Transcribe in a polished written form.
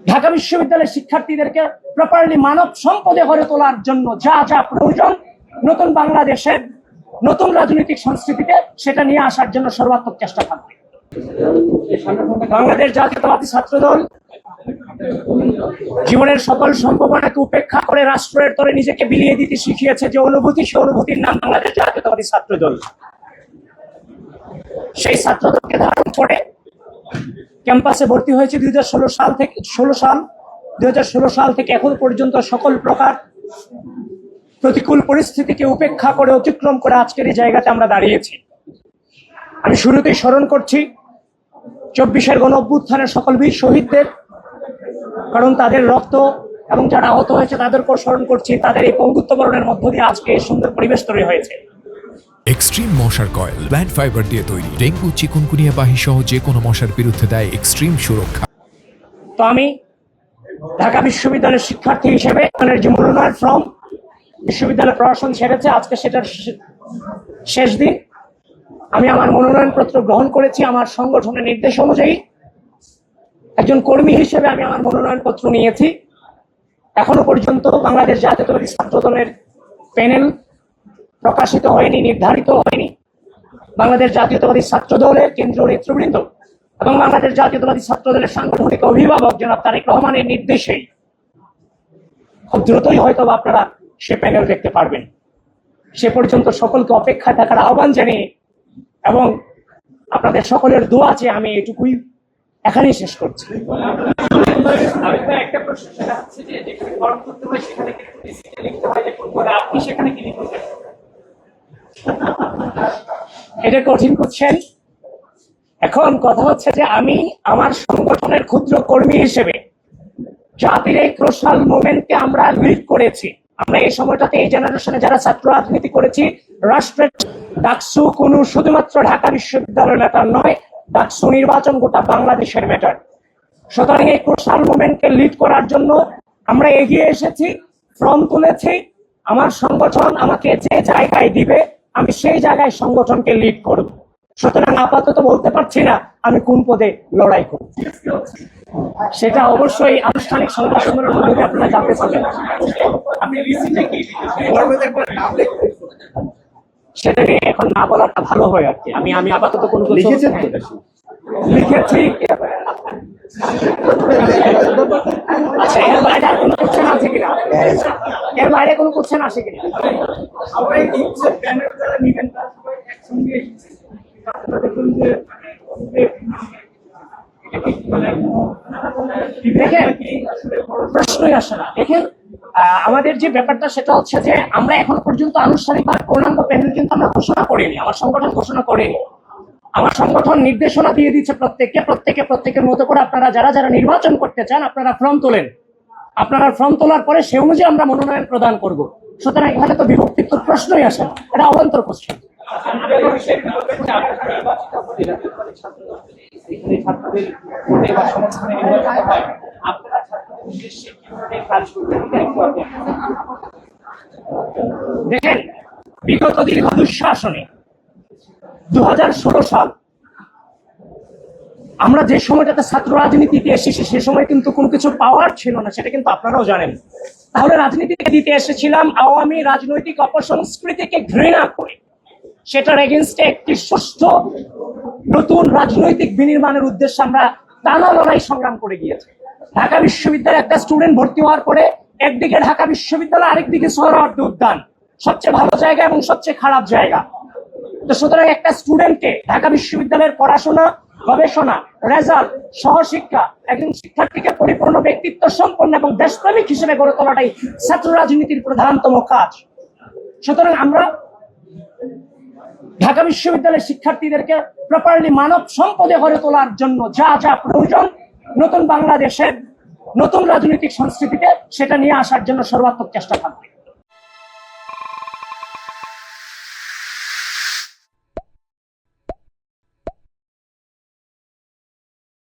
ঢাকা বিশ্ববিদ্যালয়ের শিক্ষার্থীদেরকে প্রপারলি মানব সম্পদে গড়ে তোলার জন্য যা যা প্রয়োজন নতুন বাংলাদেশের নতুন রাজনৈতিক সংস্কৃতিতে সেটা নিয়ে আসার জন্য সর্বাত্মক চেষ্টা থাকবে। বাংলাদেশ জাতীয়তাবাদী ছাত্রদল জীবনের সকল সম্ভাবনাকে উপেক্ষা করে রাষ্ট্রের তরে নিজেকে বিলিয়ে দিতে শিখিয়েছে যে অনুভূতি, সে অনুভূতির নাম বাংলাদেশ জাতীয়তাবাদী ছাত্রদল। সেই ছাত্রদলকে ধারণ করে ক্যাম্পাসে ভর্তি হয়েছে 2016 সাল থেকে এখন পর্যন্ত সকল প্রকার প্রতিকূল পরিস্থিতিকে উপেক্ষা করে অতিক্রম করে আজকের এই জায়গাতে আমরা দাঁড়িয়েছি। আমি শুরুতেই স্মরণ করছি 24-এর গণ অভ্যুত্থানের সকল বীর শহীদদের, কারণ তাদের রক্ত এবং যারা আহত হয়েছে তাদেরকেও স্মরণ করছি। তাদের এই পঙ্গুত্ব বরণের মধ্য দিয়ে আজকে এই সুন্দর পরিবেশ তৈরি হয়েছে। এক্সট্রিম মশার কয়েল প্ল্যান্ট ফাইবার দিয়ে তৈরি, ডেঙ্গু চিকুনগুনিয়া বাহি সহ যে কোনো মশার বিরুদ্ধে দেয় এক্সট্রিম সুরক্ষা। তো আমি ঢাকা বিশ্ববিদ্যালয়ের শিক্ষার্থী হিসেবে যে মনোনয়ন ফর্ম বিশ্ববিদ্যালয় প্রশাসন ছেড়েছে, আজকে সেটার শেষ দিন। আমি আমার মনোনয়নপত্র গ্রহণ করেছি আমার সংগঠনের নির্দেশ অনুযায়ী। একজন কর্মী হিসেবে আমি আমার মনোনয়নপত্র নিয়েছি। এখনো পর্যন্ত বাংলাদেশ জাতীয়তাবাদী ছাত্রদলের প্যানেল প্রকাশিত হয়নি, নির্ধারিত হয়নি। বাংলাদেশ জাতীয়তাবাদী ছাত্রদলের কেন্দ্রীয় নেতৃবৃন্দ এবং বাংলাদেশ জাতীয়তাবাদী ছাত্রদলের সাংগঠনিক অভিভাবক জনাব তারেক রহমানের নির্দেশেই খুব দ্রুতই হয়তো আপনারা সে প্যানেল দেখতে পারবেন। সে পর্যন্ত সকলকে অপেক্ষায় থাকার আহ্বান জানিয়ে এবং আপনাদের সকলের দোয়া আছে আমি এটুকুই এখানেই শেষ করছি। এটা কঠিন করছেন। এখন কথা হচ্ছে যে আমি আমার সংগঠনের ক্ষুদ্র কর্মী হিসেবে জাতির এই ক্রোশাল মুভমেন্টকে আমরা লিড করেছি। আমরা এই সময়টাতে এই জেনারেশনে যারা ছাত্র রাজনীতি করেছি, রাষ্ট্রের ডাকসু কোনো শুধুমাত্র ঢাকা বিশ্ববিদ্যালয়ের ম্যাটার নয়, ডাকসু নির্বাচন গোটা বাংলাদেশের ম্যাটার। সুতরাং এই ক্রোশাল মুভমেন্টকে লিড করার জন্য আমরা এগিয়ে এসেছি, ফর্ম তুলেছি। আমার সংগঠন আমাকে যে জায়গায় দিবে আমি সেই জায়গায় সংগঠনকে লিড করব। সুতরাং আপাতত বলতে পারছি না আমি কোন পদে লড়াই করব, সেটা অবশ্যই আনুষ্ঠানিক সংবাদ সম্মেলনের মধ্যে আপনারা জানতে পারবেন। সেটা নিয়ে এখন না বলাটা ভালো হয় আর কি। আমি আপাতত কোনো লিখেছি। আচ্ছা, এর বাইরে আর কোনো কোশ্চেন আছে কিনা? এর বাইরে কোনো কোশ্চেন আসে কিনা? দেখেন, প্রশ্নই আসে না। দেখেন, আমাদের যে ব্যাপারটা সেটা হচ্ছে যে আমরা এখন পর্যন্ত আনুষ্ঠানিকভাবে পূর্ণাঙ্গ প্যানেল কিন্তু আমরা ঘোষণা করিনি, আমার সংগঠন ঘোষণা করেনি। আমার সংগঠন নির্দেশনা দিয়ে দিচ্ছে প্রত্যেকের মতো করে আপনারা যারা নির্বাচন করতে চান আপনারা ফর্ম তোলেন। আপনারা ফর্ম তোলার পরে সে অনুযায়ী আমরা মনোনয়ন প্রদান করব। সুতরাং এখানে তো বিভক্তির প্রশ্নই আসে না, এটা অবান্তর কোশ্চেন। দেখেন, বিগত দীর্ঘ দুঃশাসনে 2016 সাল আমরা যে সময়টাতে ছাত্র রাজনীতিতে এসেছি সে সময় কিন্তু কোনো কিছু পাওয়ার ছিল না, সেটা কিন্তু আপনারাও জানেন। তাহলে রাজনীতিতে দিতে এসেছিলাম আওয়ামী রাজনৈতিক অপসংস্কৃতিকে ঘৃণা করে, সেটার এগেইনস্টে একটি সুষ্ঠু নতুন রাজনৈতিক বিনির্মাণের উদ্দেশ্যে আমরা টানা লড়াই সংগ্রাম করে গিয়েছি। ঢাকা বিশ্ববিদ্যালয়ে একটা স্টুডেন্ট ভর্তি হওয়ার পরে একদিকে ঢাকা বিশ্ববিদ্যালয়, আরেকদিকে সোহরাওয়ার্দী উদ্যান, সবচেয়ে ভালো জায়গা এবং সবচেয়ে খারাপ জায়গা। তো সুতরাং একটা স্টুডেন্টকে ঢাকা বিশ্ববিদ্যালয়ের পড়াশোনা, গবেষণা, রেজাল্ট, সহশিক্ষা, একজন শিক্ষার্থীকে পরিপূর্ণ ব্যক্তিত্ব সম্পন্ন এবং দেশপ্রেমিক হিসেবে গড়ে তোলাটাই ছাত্র রাজনীতির প্রধানতম কাজ। সুতরাং আমরা ঢাকা বিশ্ববিদ্যালয়ের শিক্ষার্থীদেরকে প্রপারলি মানব সম্পদে গড়ে তোলার জন্য যা যা প্রয়োজন নতুন বাংলাদেশের নতুন রাজনৈতিক সংস্কৃতিতে সেটা নিয়ে আসার জন্য সর্বাত্মক চেষ্টা থাকবে।